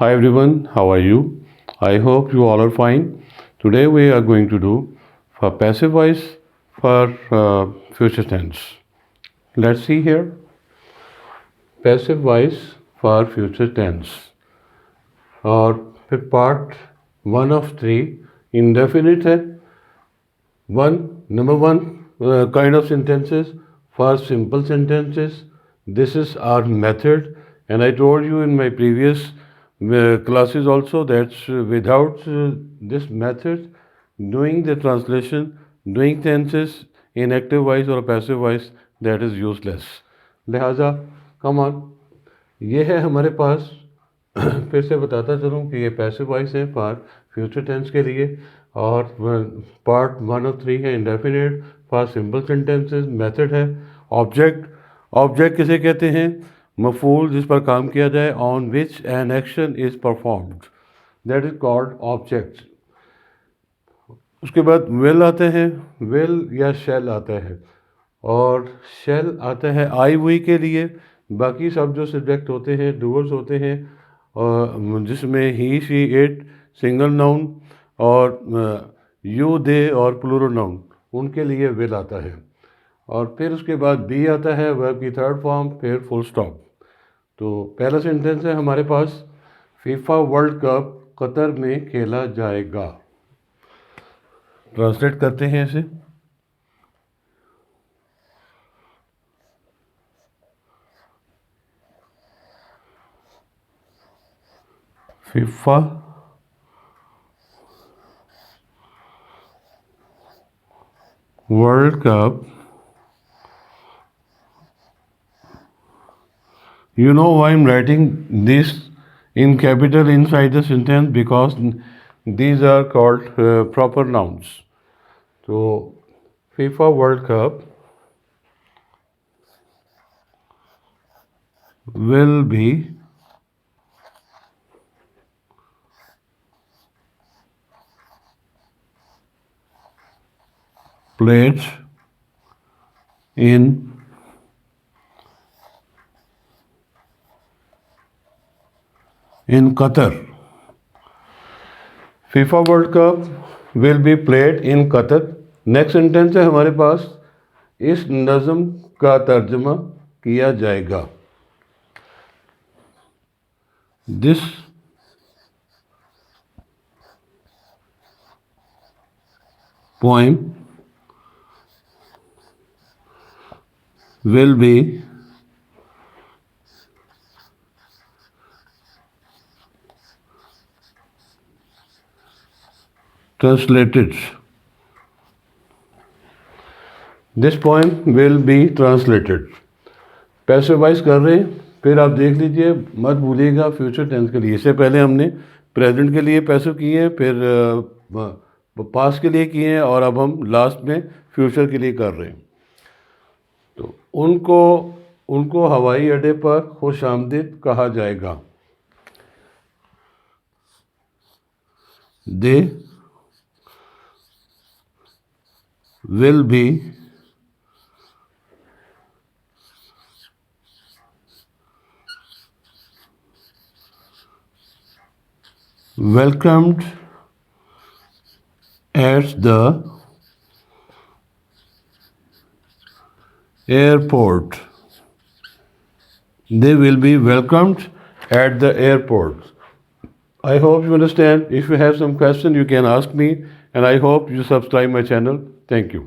Hi everyone, how are you? I hope you all are fine. Today we are going to do for passive voice for future tense. Let's see here. Passive voice for future tense और फिर part 1 of 3 indefinite है. Number one kind of sentences for simple sentences. This is our method, and I told you in my previous classes also that without this method, doing the translation, doing tenses in active voice or passive voice, that is useless. लिहाजा come on, ये है हमारे पास. फिर से बताता चलूँ कि ये पैसिव वॉइस है फॉर फ्यूचर टेंस के लिए, और पार्ट 1 of 3 है indefinite for simple sentences. Method है ऑब्जेक्ट किसे कहते हैं? मफूल जिस पर काम किया जाए, on which an action is performed, that is called object. उसके बाद विल आते हैं, विल या शेल आता है, और शेल आता है आई हुई के लिए. बाकी सब जो सब्जेक्ट होते हैं डूअर्स होते हैं, और जिसमें ही शी इट सिंगल नाउन और यू दे और प्लूरल नाउन, उनके लिए विल आता है. और फिर उसके बाद बी आता है वर्ब की थर्ड फॉर्म, फिर फुल स्टॉप. तो पहला सेंटेंस है हमारे पास, फीफा वर्ल्ड कप कतर में खेला जाएगा. ट्रांसलेट करते हैं इसे. FIFA world cup, you know why I'm writing this in capital inside the sentence, because these are called proper nouns. So FIFA World Cup will be played in Qatar. FIFA World Cup will be played in Qatar. Next sentence है हमारे पास, इस नज़म का तर्जमा किया जाएगा. This poem will be translated. This poem will be translated. Passive voice कर रहे हैं, फिर आप देख लीजिए, मत भूलिएगा फ्यूचर टेंस के लिए. इससे पहले हमने प्रेजेंट के लिए पैसिव किए हैं, फिर पास्ट के लिए किए हैं, और अब हम लास्ट में फ्यूचर के लिए कर रहे हैं. तो उनको हवाई अड्डे पर खुशामदीद कहा जाएगा. दे will be welcomed at the airport. They will be welcomed at the airport. I hope you understand. If you have some question, you can ask me, and I hope you subscribe my channel. Thank you.